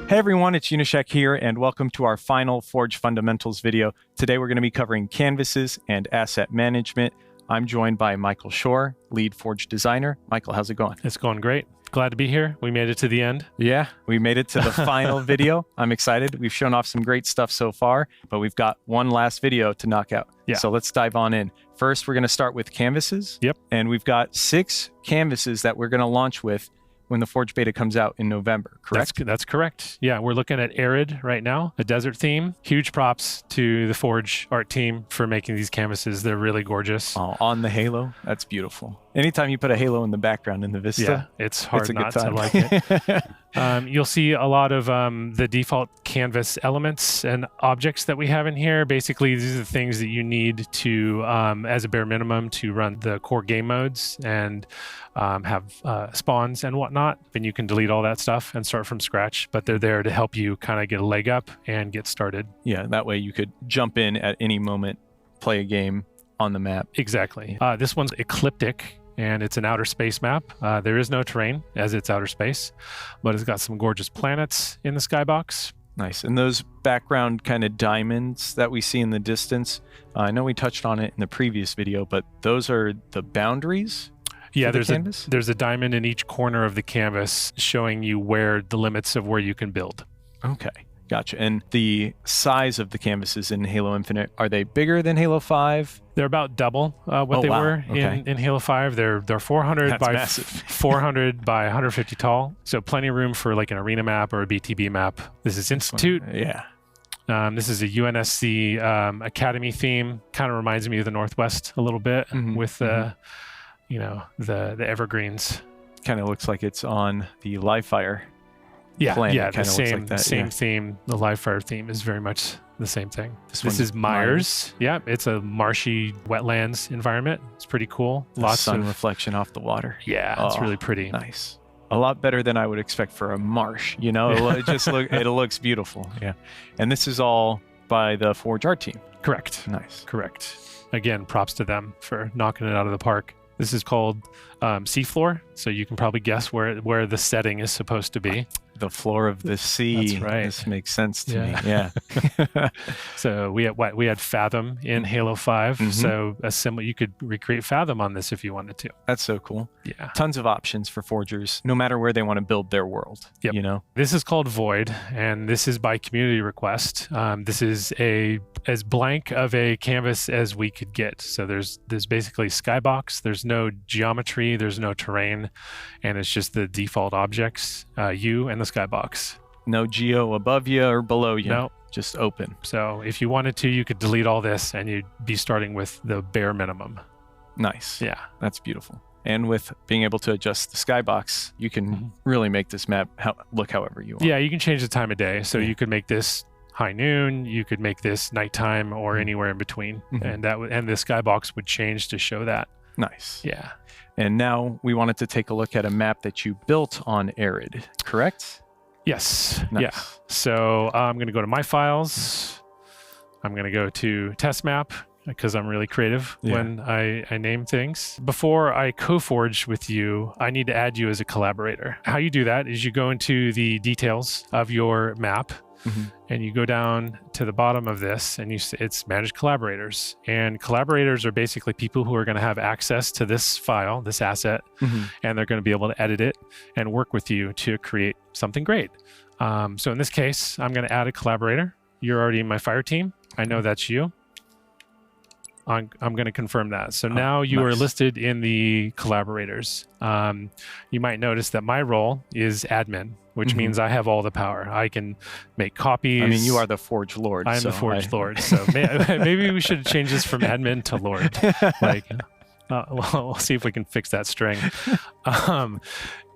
Hey everyone, it's Unisheck here, and welcome to our final Forge Fundamentals video. Today we're going to be covering canvases and asset management. I'm joined by Michael Shore, lead Forge designer. Michael, how's it going? It's going great. Glad to be here. We made it to the end. Yeah, we made it to the final video. I'm excited. We've shown off some great stuff so far, but we've got one last video to knock out. Yeah. So let's dive on in. First, we're going to start with canvases. Yep. And we've got 6 canvases that we're going to launch with when the Forge beta comes out in November, correct? That's correct. Yeah, we're looking at Arid right now, a desert theme. Huge props to the Forge art team for making these canvases. They're really gorgeous. Oh, on the halo, that's beautiful. Anytime you put a halo in the background in the Vista, it's hard not to like it. You'll see a lot of the default canvas elements and objects that we have in here. Basically, these are the things that you need to, as a bare minimum, to run the core game modes and have spawns and whatnot. And you can delete all that stuff and start from scratch, but they're there to help you kind of get a leg up and get started. Yeah, that way you could jump in at any moment, play a game on the map. Exactly. This one's Ecliptic, and it's an outer space map. There is no terrain as it's outer space, but it's got some gorgeous planets in the skybox. Nice. And those background kind of diamonds that we see in the distance, I know we touched on it in the previous video, but those are the boundaries? Yeah, there's a diamond in each corner of the canvas showing you where the limits of where you can build. Okay. Gotcha. And the size of the canvases in Halo Infinite, are they bigger than Halo 5? They're about double what they were in Halo 5. They're 400 That's by massive. 400 by 150 tall. So plenty of room for like an arena map or a BTB map. This is Institute. Yeah. This is a UNSC Academy theme. Kind of reminds me of the Northwest a little bit with the evergreens. Kind of looks like it's on the live fire. Yeah, the same theme. The live fire theme is very much the same thing. This is Myers. Yeah, it's a marshy wetlands environment. It's pretty cool. Lots of sun reflection off the water. Yeah, it's really pretty. Nice. A lot better than I would expect for a marsh. You know, it looks beautiful. Yeah, and this is all by the Forge art team. Correct. Nice. Correct. Again, props to them for knocking it out of the park. This is called seafloor, so you can probably guess where the setting is supposed to be. The floor of the sea. That's right. This makes sense to me. Yeah. So we had Fathom in Halo 5. So you could recreate Fathom on this if you wanted to. That's so cool. Yeah. Tons of options for forgers, no matter where they want to build their world. Yep. You know. This is called Void, and this is by community request. This is as blank of a canvas as we could get. So there's basically skybox. There's no geometry. There's no terrain, and it's just the default objects, you and the skybox. No geo above you or below you. No, just open. So if you wanted to, you could delete all this, and you'd be starting with the bare minimum. Nice. Yeah, that's beautiful. And with being able to adjust the skybox, you can really make this map look however you want. Yeah, you can change the time of day. So you could make this high noon, you could make this nighttime, or anywhere in between, and the skybox would change to show that. Nice. Yeah. And now we wanted to take a look at a map that you built on Arid, correct? Yes. Nice. Yeah. So I'm going to go to My Files. I'm going to go to Test Map because I'm really creative when I name things. Before I co-forge with you, I need to add you as a collaborator. How you do that is you go into the details of your map, and you go down to the bottom of this, and it's Manage Collaborators. And collaborators are basically people who are going to have access to this file, this asset, and they're going to be able to edit it and work with you to create something great. So in this case, I'm going to add a collaborator. You're already in my fire team. I know that's you. I'm going to confirm that. So now you are listed in the collaborators. You might notice that my role is admin, which means I have all the power. I can make copies. I mean, you are the Forge Lord. I'm the Forge Lord. So maybe we should change this from admin to Lord. We'll see if we can fix that string.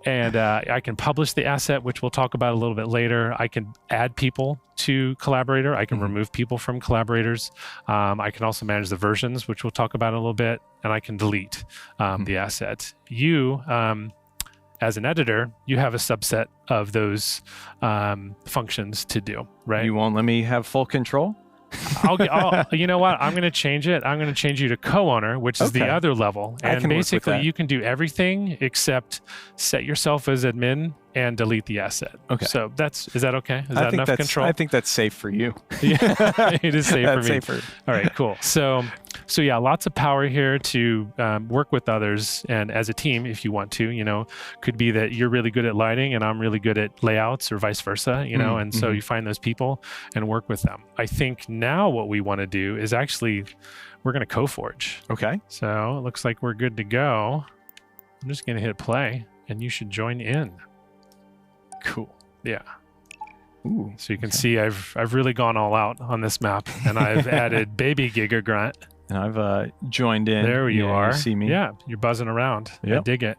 And I can publish the asset, which we'll talk about a little bit later. I can add people to Collaborator. I can remove people from collaborators. I can also manage the versions, which we'll talk about in a little bit. And I can delete the asset. You, as an editor, you have a subset of those functions to do, right? You won't let me have full control? You know what? I'm going to change it. I'm going to change you to co-owner, which is the Okay. other level. I And can work with basically, that. you can do everything except set yourself as admin and delete the asset. Okay. So is that okay? Is that enough control? I think that's safe for you. Yeah, it is safe for That's me. safer. All right, cool. So yeah, lots of power here to work with others and as a team, if you want to. Could be that you're really good at lighting and I'm really good at layouts, or vice versa. And so you find those people and work with them. I think now what we want to do is actually we're going to co-forge. Okay. So it looks like we're good to go. I'm just going to hit play, and you should join in. Cool. Yeah. Ooh. So you can see I've really gone all out on this map, and I've added baby Giga Grunt. And I've joined in. There you are. You see me? Yeah, you're buzzing around. I Yep. dig it.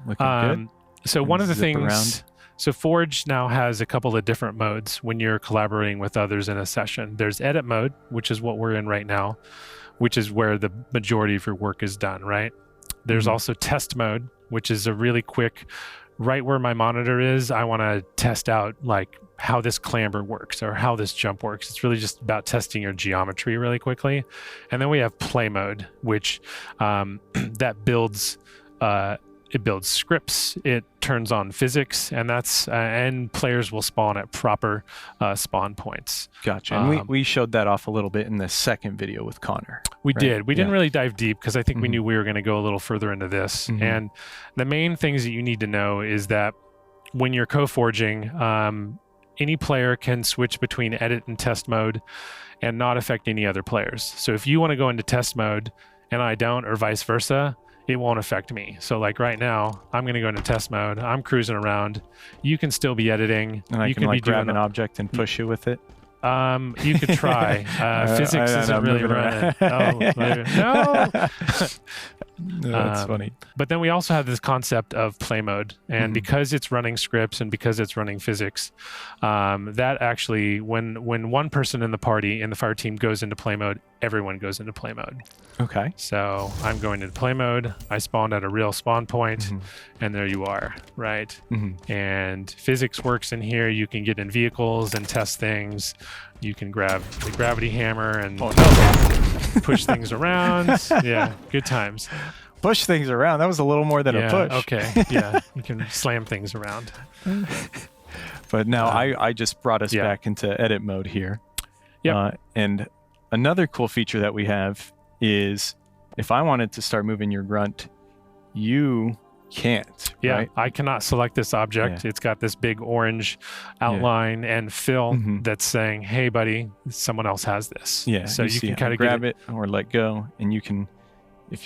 Looking good. So one of the Zip things, around. so Forge now has a couple of different modes when you're collaborating with others in a session. There's edit mode, which is what we're in right now, which is where the majority of your work is done, right? There's also test mode, which is a really quick, right where my monitor is, I want to test out like how this clamber works or how this jump works. It's really just about testing your geometry really quickly. And then we have play mode, which that builds it builds scripts, it turns on physics, and and players will spawn at proper spawn points. Gotcha. And we showed that off a little bit in the second video with Connor. We right? did. We didn't Yeah. really dive deep because I think we knew we were going to go a little further into this. And the main things that you need to know is that when you're co-forging, any player can switch between edit and test mode and not affect any other players. So if you want to go into test mode and I don't, or vice versa, it won't affect me. So like right now, I'm going to go into test mode. I'm cruising around. You can still be editing. And I you can like be grab doing an object and push it with it. You could try. Physics I isn't know, really moving running. around. No. No, that's funny. But then we also have this concept of play mode. And because it's running scripts and because it's running physics, that actually, when one person in the party, in the fire team, goes into play mode, everyone goes into play mode. Okay. So I'm going into play mode. I spawned at a real spawn point, and there you are, right? And physics works in here. You can get in vehicles and test things. You can grab the gravity hammer and push things around. Yeah, good times. Push things around. That was a little more than a push. Okay. Yeah, you can slam things around. But now I just brought us back into edit mode here. Yep. And another cool feature that we have is if I wanted to start moving your grunt, you can't. Yeah, right? I cannot select this object. Yeah. It's got this big orange outline and fill that's saying, "Hey, buddy, someone else has this." Yeah. So you can kind of grab it or let go, and you can.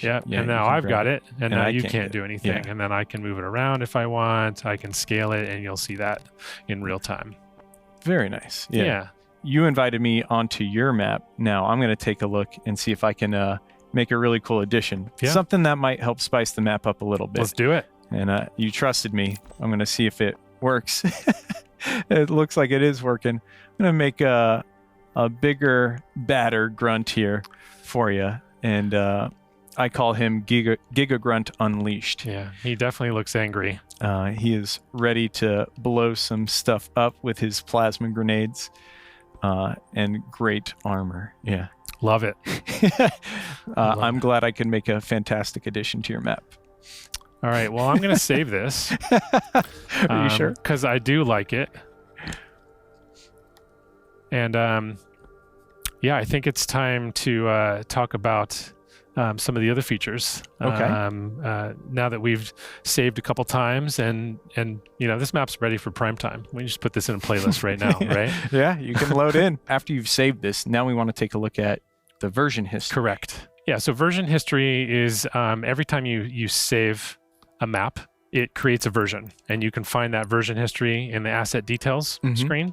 And now I've got it, and now I you can't can't do anything. Yeah. And then I can move it around if I want. I can scale it, and you'll see that in real time. Very nice. Yeah. You invited me onto your map. Now I'm going to take a look and see if I can make a really cool addition. Yeah. Something that might help spice the map up a little bit. Let's do it. And you trusted me. I'm going to see if it works. It looks like it is working. I'm going to make a bigger, badder grunt here for you. And I call him Giga Grunt Unleashed. Yeah, he definitely looks angry. He is ready to blow some stuff up with his plasma grenades and great armor. Yeah. Love it. I'm glad I can make a fantastic addition to your map. All right. Well, I'm going to save this. Are you sure? Because I do like it. And I think it's time to talk about some of the other features. Okay. Now that we've saved a couple times, and this map's ready for prime time. We just put this in a playlist right now, right? Yeah, you can load in. After you've saved this, now we want to take a look at the version history. Correct. Yeah. So version history is every time you save a map, it creates a version, and you can find that version history in the asset details screen.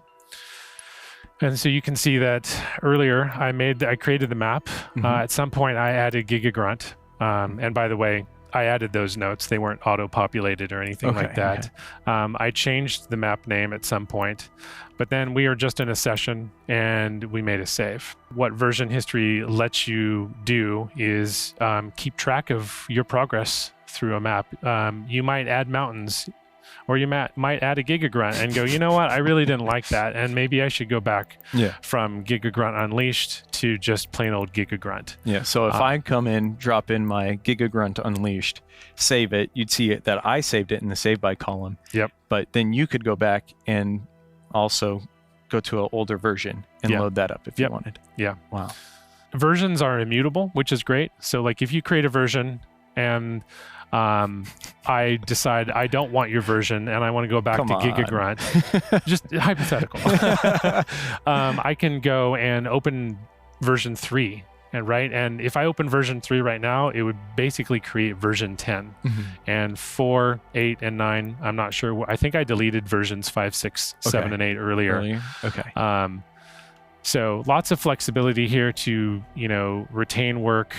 And so you can see that earlier I created the map. At some point I added Giga Grunt. And by the way, I added those notes. They weren't auto-populated or anything like that. Okay. I changed the map name at some point, but then we were just in a session and we made a save. What version history lets you do is keep track of your progress through a map. You might add mountains or you might add a gigagrunt and go, you know what, I really didn't like that, and maybe I should go back from gigagrunt unleashed to just plain old gigagrunt. Yeah. So if I come in, drop in my gigagrunt unleashed, save it, you'd see it that I saved it in the save by column. Yep. But then you could go back and also go to an older version and load that up if you wanted. Yeah. Wow. Versions are immutable, which is great. So like if you create a version and I decide I don't want your version and I want to go back to gigagrunt, just hypothetical, I can go and open version 3. And if I open version 3 right now, it would basically create version 10. And 4, 8, and 9, I'm not sure. I think I deleted versions 5, 6, 7, and 8 earlier. Okay. So lots of flexibility here to, retain work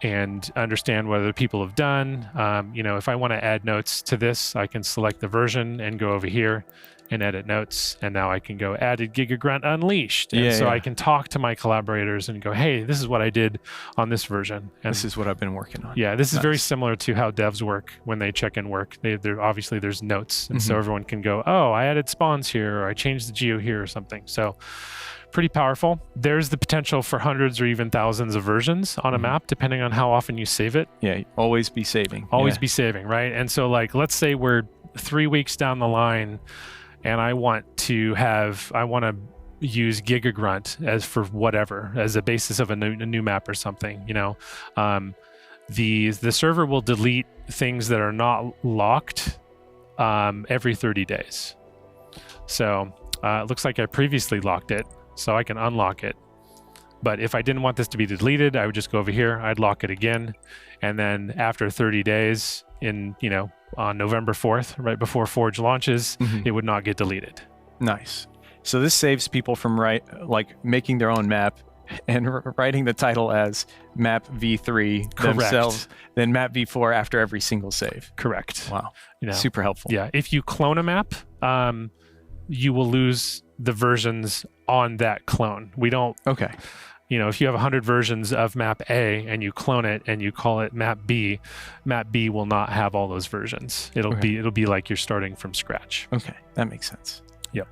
and understand what other people have done. If I want to add notes to this, I can select the version and go over here and edit notes. And now I can go added gigagrunt unleashed. And I can talk to my collaborators and go, hey, this is what I did on this version. And this is what I've been working on. Yeah, this is very similar to how devs work when they check in work. Obviously there's notes. And so everyone can go, oh, I added spawns here, or I changed the geo here or something. So pretty powerful. There's the potential for hundreds or even thousands of versions on a map, depending on how often you save it. Yeah, always be saving. Always be saving, right? And so let's say we're 3 weeks down the line and I want to use gigagrunt as a basis of a new map or something, the server will delete things that are not locked every 30 days. So it looks like I previously locked it, so I can unlock it. But if I didn't want this to be deleted, I would just go over here, I'd lock it again, and then after 30 days on November 4th, right before Forge launches, it would not get deleted. Nice. So this saves people from making their own map and writing the title as map v3 themselves, then map v4 after every single save. Correct. Wow. Super helpful. Yeah. If you clone a map, you will lose the versions on that clone. We don't. Okay. If you have 100 versions of map A and you clone it and you call it map B will not have all those versions. It'll be like you're starting from scratch. Okay, that makes sense. Yep.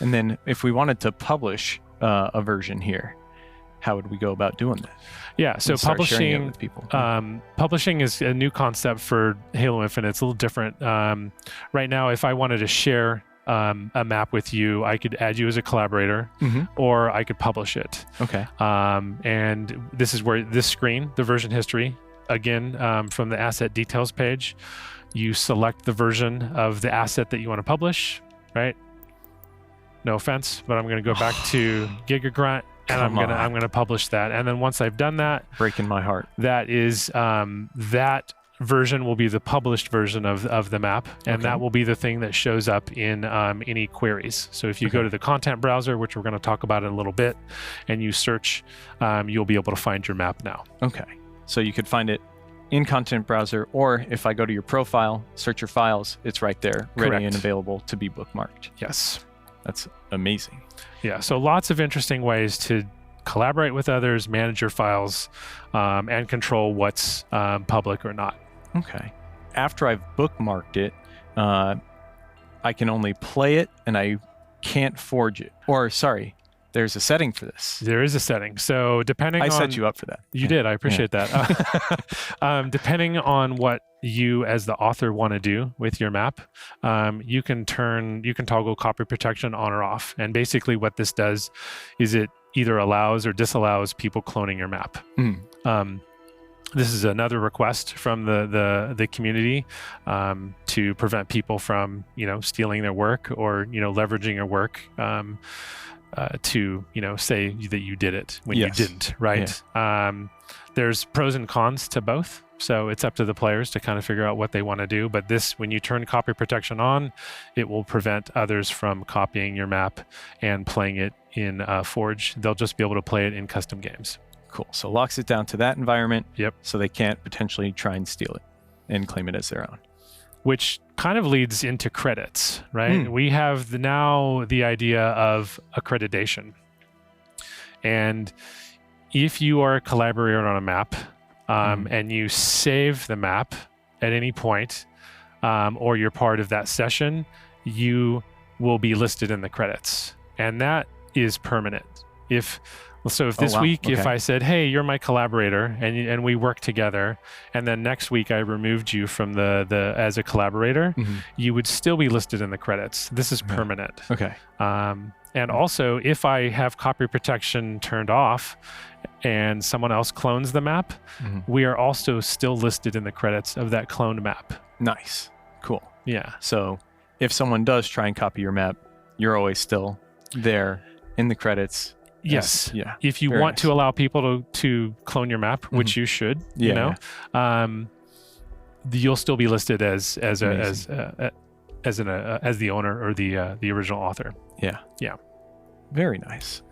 And then if we wanted to publish a version here, how would we go about doing that? Yeah, so publishing with people. Publishing is a new concept for Halo Infinite. It's a little different. Right now, if I wanted to share a map with you, I could add you as a collaborator, or I could publish it. Okay. And this is where this screen, the version history, again, from the asset details page, you select the version of the asset that you want to publish, right? No offense, but I'm going to go back to gigagrunt, and I'm gonna publish that. And then once I've done that, breaking my heart, that is that version will be the published version of the map, and that will be the thing that shows up in any queries. So if you go to the content browser, which we're going to talk about in a little bit, and you search, you'll be able to find your map now. Okay. So you could find it in content browser, or if I go to your profile, search your files, it's right there, ready and available to be bookmarked. Yes. That's amazing. Yeah. So lots of interesting ways to collaborate with others, manage your files, and control what's public or not. Okay. After I've bookmarked it, I can only play it and I can't forge it. Or, sorry, there's a setting for this. There is a setting. So depending on... I set you up for that. You did. I appreciate that. Depending on what you as the author want to do with your map, you can toggle copy protection on or off. And basically what this does is it either allows or disallows people cloning your map. This is another request from the community to prevent people from stealing their work or leveraging your work to say that you did it when you didn't, right? Yeah. There's pros and cons to both, so it's up to the players to kind of figure out what they want to do. But when you turn copy protection on, it will prevent others from copying your map and playing it in Forge. They'll just be able to play it in custom games. Cool. So locks it down to that environment. Yep. So they can't potentially try and steal it and claim it as their own. Which kind of leads into credits, right? We have now the idea of accreditation. And if you are a collaborator on a map and you save the map at any point, or you're part of that session, you will be listed in the credits, and that is permanent. If this week, if I said, hey, you're my collaborator, and we work together, and then next week I removed you from the as a collaborator, you would still be listed in the credits. This is permanent. Okay. And also, if I have copy protection turned off and someone else clones the map, we are also still listed in the credits of that cloned map. Nice. Cool. Yeah. So if someone does try and copy your map, you're always still there in the credits. Yes. Yeah. If you want to allow people to clone your map, which you should, you know, you'll still be listed as the owner or the original author. Yeah. Yeah. Very nice.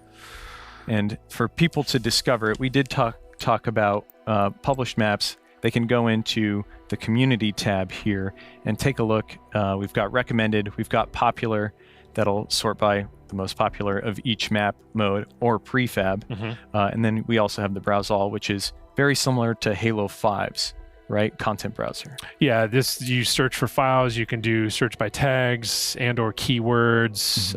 And for people to discover it, we did talk about published maps. They can go into the community tab here and take a look. We've got recommended, we've got popular, that'll sort by the most popular of each map mode or prefab. And then we also have the browse all, which is very similar to Halo 5's, right? Content browser. Yeah, you search for files, you can do search by tags and or keywords,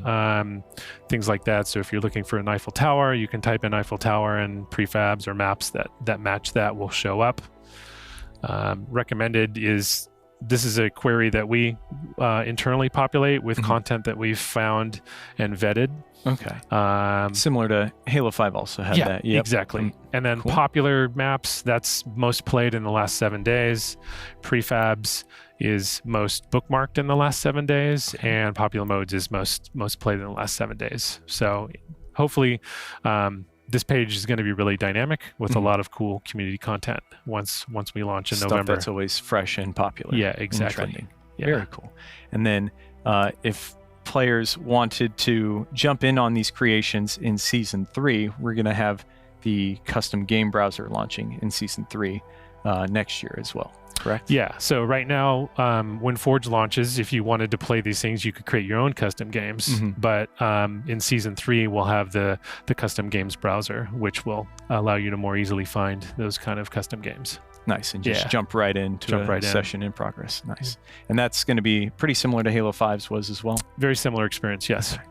things like that. So if you're looking for an Eiffel Tower, you can type in Eiffel Tower, and prefabs or maps that match that will show up. Recommended this is a query that we internally populate with content that we've found and vetted. Okay. Similar to Halo 5 also had that. Yeah, exactly. And then popular maps, that's most played in the last 7 days. Prefabs is most bookmarked in the last 7 days, and popular modes is most played in the last 7 days. So hopefully this page is going to be really dynamic with a lot of cool community content once we launch in November. That's always fresh and popular. Yeah, exactly. And trending. Yeah. Very cool. And then if players wanted to jump in on these creations in Season 3, we're going to have the custom game browser launching in Season 3 next year as well. Correct? Yeah. So right now, when Forge launches, if you wanted to play these things, you could create your own custom games. But in Season 3, we'll have the custom games browser, which will allow you to more easily find those kind of custom games. Nice. And just jump right into a session in progress. Nice. And that's going to be pretty similar to Halo 5's was as well? Very similar experience, yes. Okay.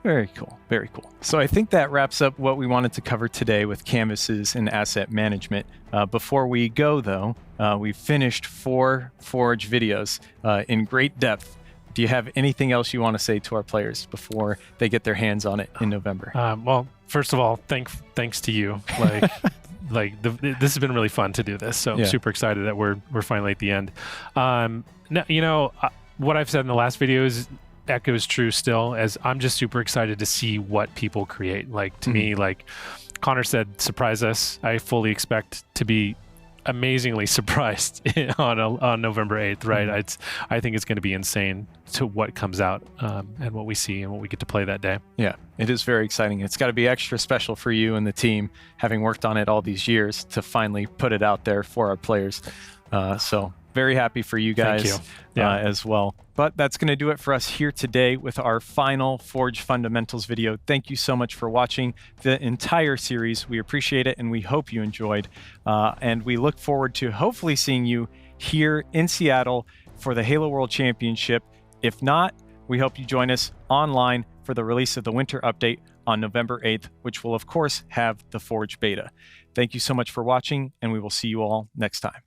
Very cool. Very cool. So I think that wraps up what we wanted to cover today with canvases and asset management. Before we go, though, we finished 4 Forge videos in great depth. Do you have anything else you want to say to our players before they get their hands on it in November? Well, first of all, thanks to you. This has been really fun to do this. So I'm super excited that we're finally at the end. Now, what I've said in the last videos echoes true still, as I'm just super excited to see what people create. To me, like Connor said, surprise us. I fully expect to be amazingly surprised on November 8th, right? I think it's going to be insane to what comes out and what we see and what we get to play that day. Yeah, it is very exciting. It's got to be extra special for you and the team, having worked on it all these years, to finally put it out there for our players. So very happy for you guys as well. But that's going to do it for us here today with our final Forge Fundamentals video. Thank you so much for watching the entire series. We appreciate it, and we hope you enjoyed. And we look forward to hopefully seeing you here in Seattle for the Halo World Championship. If not, we hope you join us online for the release of the winter update on November 8th, which will, of course, have the Forge beta. Thank you so much for watching, and we will see you all next time.